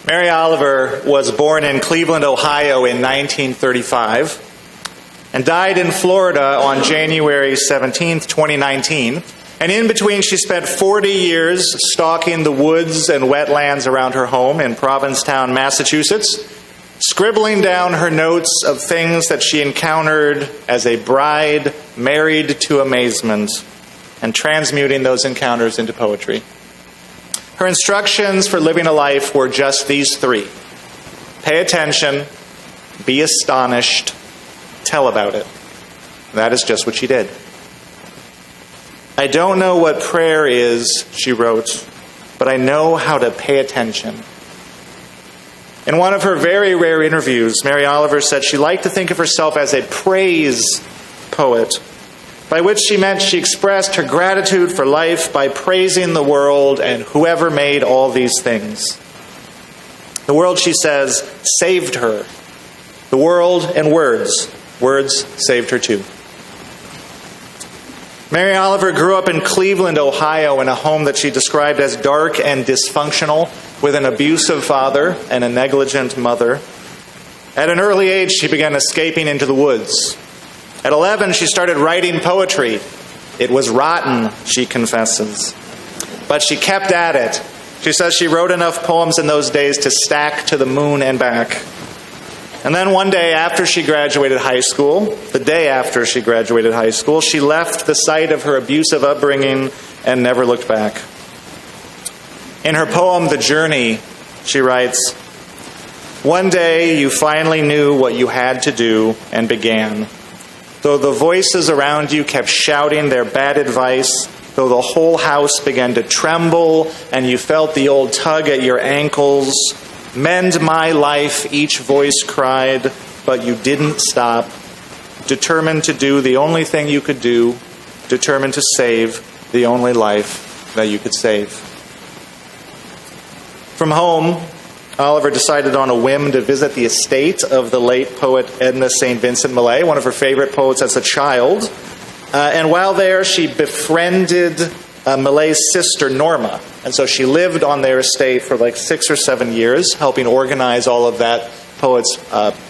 Mary Oliver was born in Cleveland, Ohio in 1935 and died in Florida on January 17, 2019. And in between, she spent 40 years stalking the woods and wetlands around her home in Provincetown, Massachusetts, scribbling down her notes of things that she encountered as a bride married to amazement, and transmuting those encounters into poetry. Her instructions for living a life were just these three: pay attention, be astonished, tell about it. That is just what she did. I don't know what prayer is, she wrote, but I know how to pay attention. In one of her very rare interviews, Mary Oliver said she liked to think of herself as a praise poet, by which she meant she expressed her gratitude for life by praising the world and whoever made all these things. The world, she says, saved her. The world and words saved her too. Mary Oliver grew up in Cleveland, Ohio, in a home that she described as dark and dysfunctional, with an abusive father and a negligent mother. At an early age, she began escaping into the woods. At 11, she started writing poetry. It was rotten, she confesses. But she kept at it. She says she wrote enough poems in those days to stack to the moon and back. And then one day after she graduated high school, the day after she graduated high school, she left the site of her abusive upbringing and never looked back. In her poem, The Journey, she writes, "One day you finally knew what you had to do and began. Though the voices around you kept shouting their bad advice, though the whole house began to tremble and you felt the old tug at your ankles, mend my life, each voice cried, but you didn't stop, determined to do the only thing you could do, determined to save the only life that you could save." From home, Oliver decided on a whim to visit the estate of the late poet Edna St. Vincent Millay, one of her favorite poets as a child. And while there, she befriended Millay's sister, Norma. And so she lived on their estate for like 6 or 7 years, helping organize all of that poet's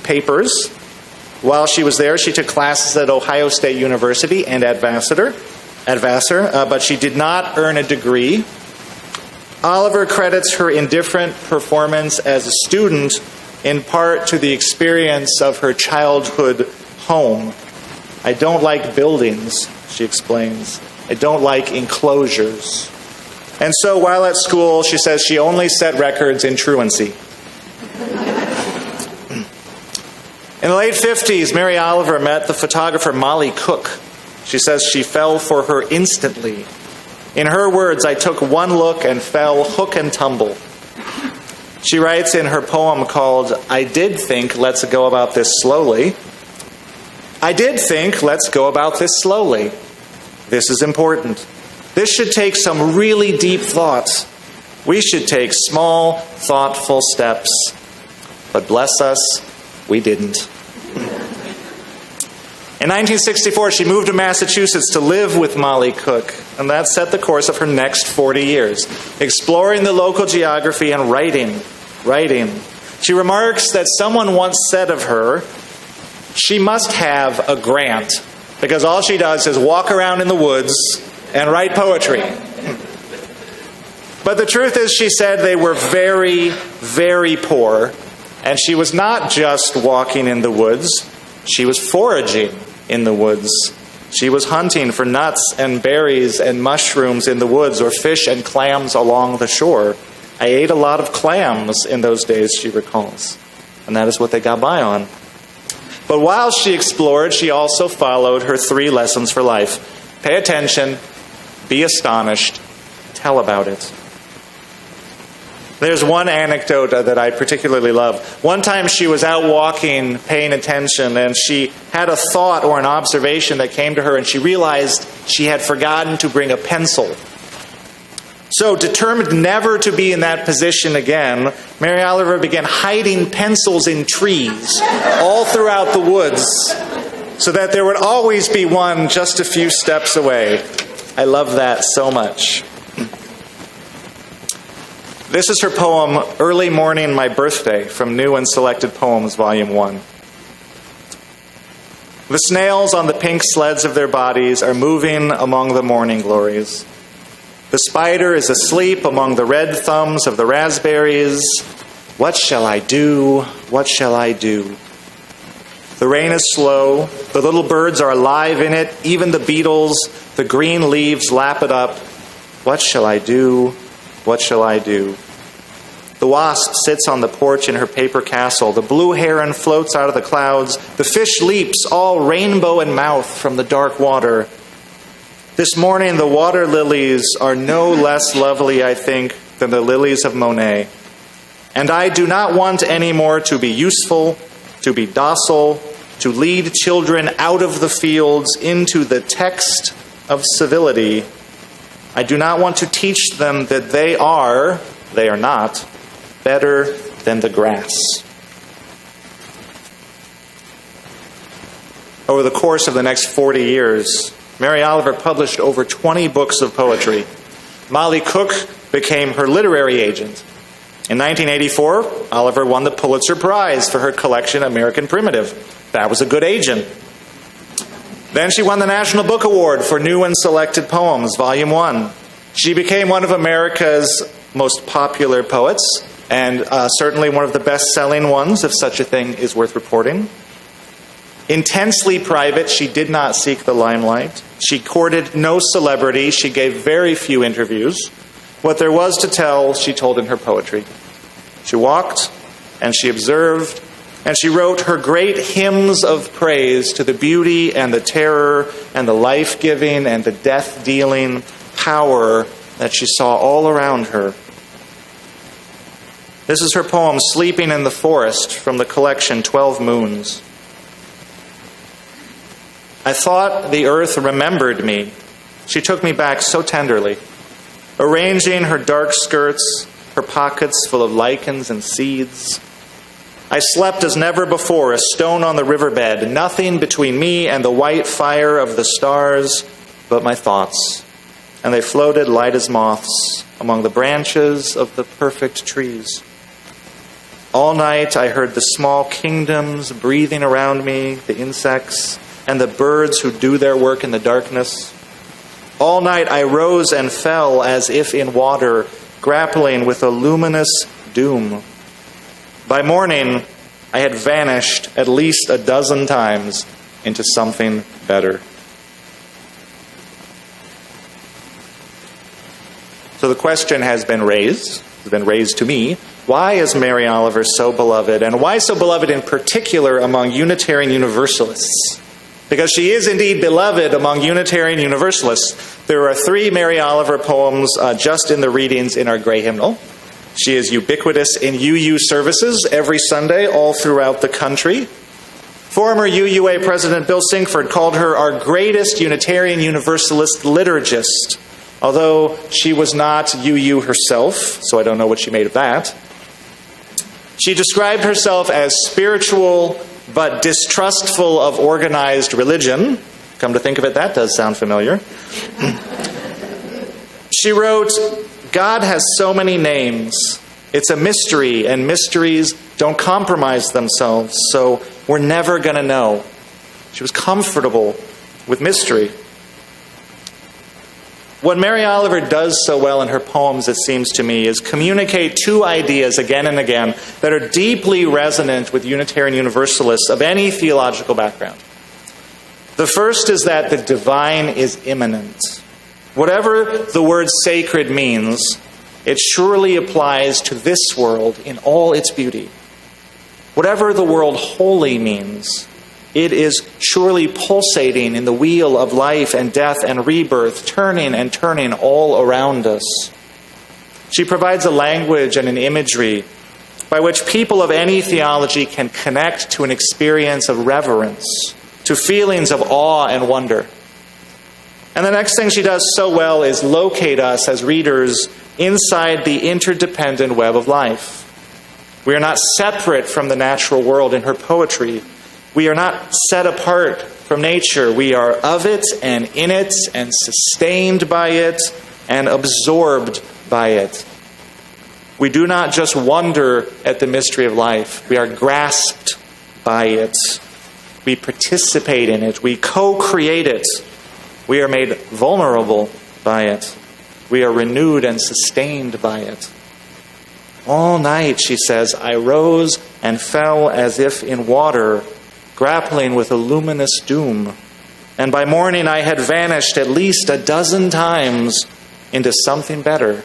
papers. While she was there, she took classes at Ohio State University and at Vassar, but she did not earn a degree. Oliver credits her indifferent performance as a student in part to the experience of her childhood home. "I don't like buildings," she explains. "I don't like enclosures." And so while at school, she says she only set records in truancy. In the late 50s, Mary Oliver met the photographer Molly Cook. She says she fell for her instantly. In her words, "I took one look and fell hook and tumble." She writes in her poem called "I Did Think Let's Go About This Slowly." "I did think let's go about this slowly. This is important. This should take some really deep thought. We should take small, thoughtful steps. But bless us, we didn't." In 1964, she moved to Massachusetts to live with Molly Cook, and that set the course of her next 40 years, exploring the local geography and writing. She remarks that someone once said of her, she must have a grant, because all she does is walk around in the woods and write poetry. But the truth is, she said, they were very, very poor, and she was not just walking in the woods, she was foraging in the woods. She was hunting for nuts and berries and mushrooms in the woods, or fish and clams along the shore. "I ate a lot of clams in those days," she recalls, and that is what they got by on. But while she explored, she also followed her 3 lessons for life: pay attention, be astonished, tell about it. There's one anecdote that I particularly love. One time she was out walking, paying attention, and she had a thought or an observation that came to her, and she realized she had forgotten to bring a pencil. So, determined never to be in that position again, Mary Oliver began hiding pencils in trees all throughout the woods so that there would always be one just a few steps away. I love that so much. This is her poem, Early Morning, My Birthday, from New and Selected Poems, Volume 1. The snails on the pink sleds of their bodies are moving among the morning glories. The spider is asleep among the red thumbs of the raspberries. What shall I do? What shall I do? The rain is slow. The little birds are alive in it. Even the beetles, the green leaves lap it up. What shall I do? What shall I do? The wasp sits on the porch in her paper castle. The blue heron floats out of the clouds. The fish leaps, all rainbow in mouth, from the dark water. This morning, the water lilies are no less lovely, I think, than the lilies of Monet. And I do not want anymore to be useful, to be docile, to lead children out of the fields into the text of civility. I do not want to teach them that they are not, better than the grass. Over the course of the next 40 years, Mary Oliver published over 20 books of poetry. Molly Cook became her literary agent. In 1984, Oliver won the Pulitzer Prize for her collection, American Primitive. That was a good agent. Then she won the National Book Award for New and Selected Poems, Volume 1. She became one of America's most popular poets, and certainly one of the best-selling ones, if such a thing is worth reporting. Intensely private, she did not seek the limelight. She courted no celebrity. She gave very few interviews. What there was to tell, she told in her poetry. She walked, and she observed, and she wrote her great hymns of praise to the beauty and the terror and the life-giving and the death-dealing power that she saw all around her. This is her poem, Sleeping in the Forest, from the collection 12 Moons. I thought the earth remembered me. She took me back so tenderly, arranging her dark skirts, her pockets full of lichens and seeds. I slept as never before, a stone on the riverbed, nothing between me and the white fire of the stars but my thoughts, and they floated light as moths among the branches of the perfect trees. All night I heard the small kingdoms breathing around me, the insects, and the birds who do their work in the darkness. All night I rose and fell as if in water, grappling with a luminous doom. By morning, I had vanished at least a dozen times into something better. So the question has been raised to me, why is Mary Oliver so beloved? And why so beloved in particular among Unitarian Universalists? Because she is indeed beloved among Unitarian Universalists. There are 3 Mary Oliver poems just in the readings in our Gray Hymnal. She is ubiquitous in UU services every Sunday all throughout the country. Former UUA President Bill Sinkford called her our greatest Unitarian Universalist liturgist, although she was not UU herself, so I don't know what she made of that. She described herself as spiritual but distrustful of organized religion. Come to think of it, that does sound familiar. She wrote, God has so many names. It's a mystery, and mysteries don't compromise themselves, so we're never going to know. She was comfortable with mystery. What Mary Oliver does so well in her poems, it seems to me, is communicate 2 ideas again and again that are deeply resonant with Unitarian Universalists of any theological background. The first is that the divine is immanent. Whatever the word sacred means, it surely applies to this world in all its beauty. Whatever the word holy means, it is surely pulsating in the wheel of life and death and rebirth, turning and turning all around us. She provides a language and an imagery by which people of any theology can connect to an experience of reverence, to feelings of awe and wonder. And the next thing she does so well is locate us as readers inside the interdependent web of life. We are not separate from the natural world in her poetry. We are not set apart from nature. We are of it and in it and sustained by it and absorbed by it. We do not just wonder at the mystery of life. We are grasped by it. We participate in it. We co-create it. We are made vulnerable by it. We are renewed and sustained by it. All night, she says, I rose and fell as if in water, grappling with a luminous doom. And by morning I had vanished at least a dozen times into something better.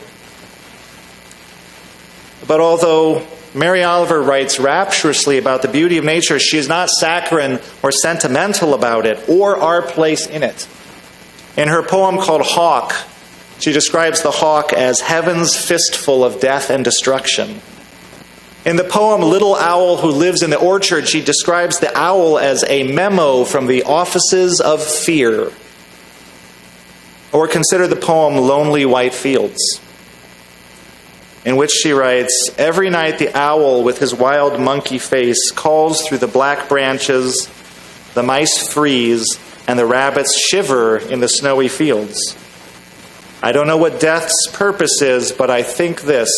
But although Mary Oliver writes rapturously about the beauty of nature, she is not saccharine or sentimental about it or our place in it. In her poem called Hawk, she describes the hawk as heaven's fistful of death and destruction. In the poem Little Owl Who Lives in the Orchard, she describes the owl as a memo from the offices of fear. Or consider the poem Lonely White Fields, in which she writes, every night the owl with his wild monkey face calls through the black branches, the mice freeze, and the rabbits shiver in the snowy fields. I don't know what death's purpose is, but I think this: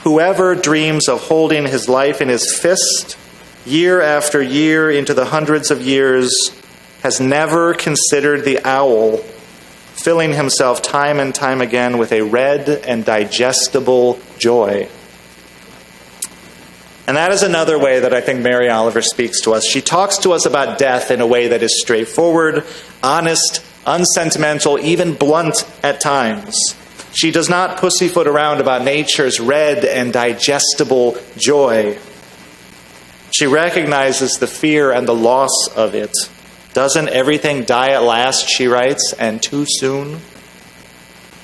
whoever dreams of holding his life in his fist, year after year into the hundreds of years, has never considered the owl, filling himself time and time again with a red and digestible joy. And that is another way that I think Mary Oliver speaks to us. She talks to us about death in a way that is straightforward, honest, unsentimental, even blunt at times. She does not pussyfoot around about nature's red and digestible joy. She recognizes the fear and the loss of it. Doesn't everything die at last, she writes, and too soon?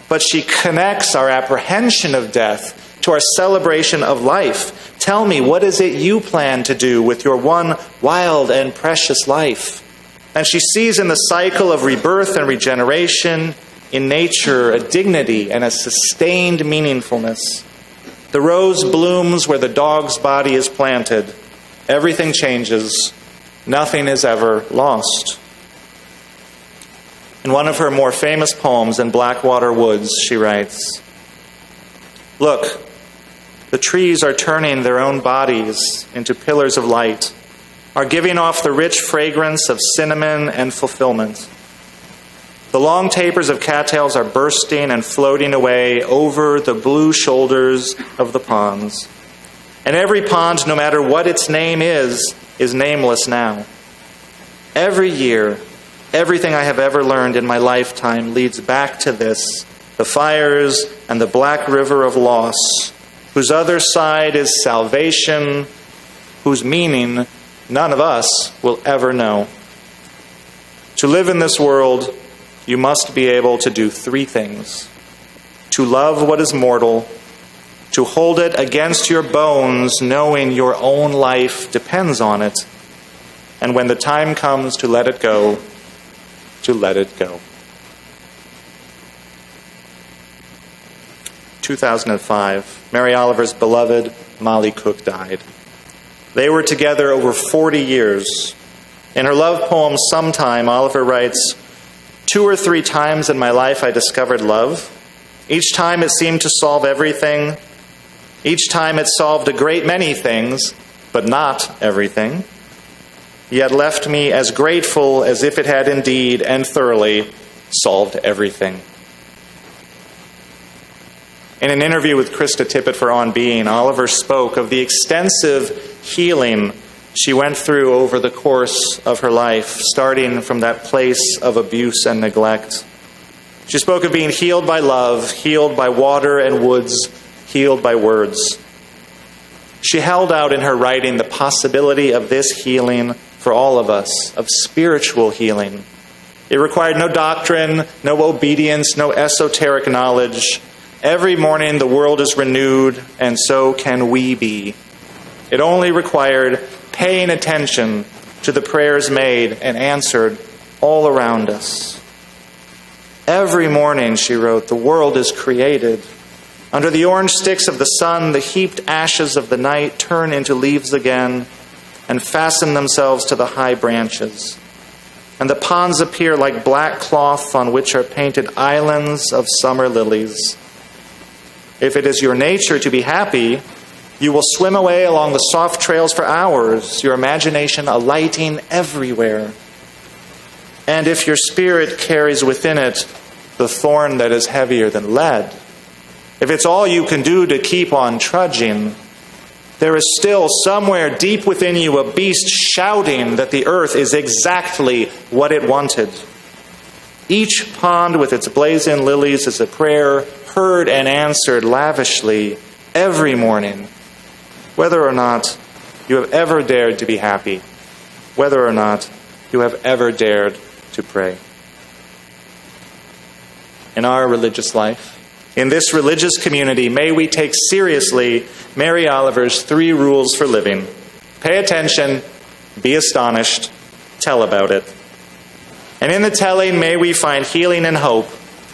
But she connects our apprehension of death to our celebration of life. Tell me, what is it you plan to do with your one wild and precious life? And she sees in the cycle of rebirth and regeneration in nature a dignity and a sustained meaningfulness. The rose blooms where the dog's body is planted. Everything changes. Nothing is ever lost. In one of her more famous poems, In Blackwater Woods, she writes, look, the trees are turning their own bodies into pillars of light, are giving off the rich fragrance of cinnamon and fulfillment. The long tapers of cattails are bursting and floating away over the blue shoulders of the ponds. And every pond, no matter what its name is nameless now. Every year, everything I have ever learned in my lifetime leads back to this, the fires and the black river of loss, whose other side is salvation, whose meaning none of us will ever know. To live in this world, you must be able to do three things: to love what is mortal, to hold it against your bones, knowing your own life depends on it, and when the time comes to let it go, to let it go. 2005, Mary Oliver's beloved Molly Cook died. They were together over 40 years. In her love poem, Sometime, Oliver writes, 2 or 3 times in my life I discovered love. Each time it seemed to solve everything. Each time it solved a great many things, but not everything. Yet left me as grateful as if it had indeed and thoroughly solved everything. In an interview with Krista Tippett for On Being, Oliver spoke of the extensive healing she went through over the course of her life, starting from that place of abuse and neglect. She spoke of being healed by love, healed by water and woods, healed by words. She held out in her writing the possibility of this healing for all of us, of spiritual healing. It required no doctrine, no obedience, no esoteric knowledge. Every morning the world is renewed, and so can we be. It only required paying attention to the prayers made and answered all around us. Every morning, she wrote, the world is created. Under the orange sticks of the sun, the heaped ashes of the night turn into leaves again and fasten themselves to the high branches. And the ponds appear like black cloth on which are painted islands of summer lilies. If it is your nature to be happy, you will swim away along the soft trails for hours, your imagination alighting everywhere. And if your spirit carries within it the thorn that is heavier than lead, if it's all you can do to keep on trudging, there is still somewhere deep within you a beast shouting that the earth is exactly what it wanted. Each pond with its blazing lilies is a prayer heard and answered lavishly every morning, whether or not you have ever dared to be happy, whether or not you have ever dared to pray. In our religious life, in this religious community, may we take seriously Mary Oliver's 3 rules for living. Pay attention, be astonished, tell about it. And in the telling, may we find healing and hope.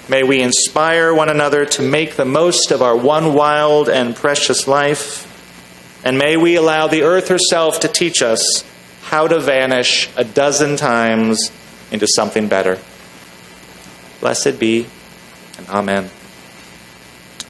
May we inspire one another to make the most of our one wild and precious life. And may we allow the earth herself to teach us how to vanish 12 times into something better. Blessed be, and amen.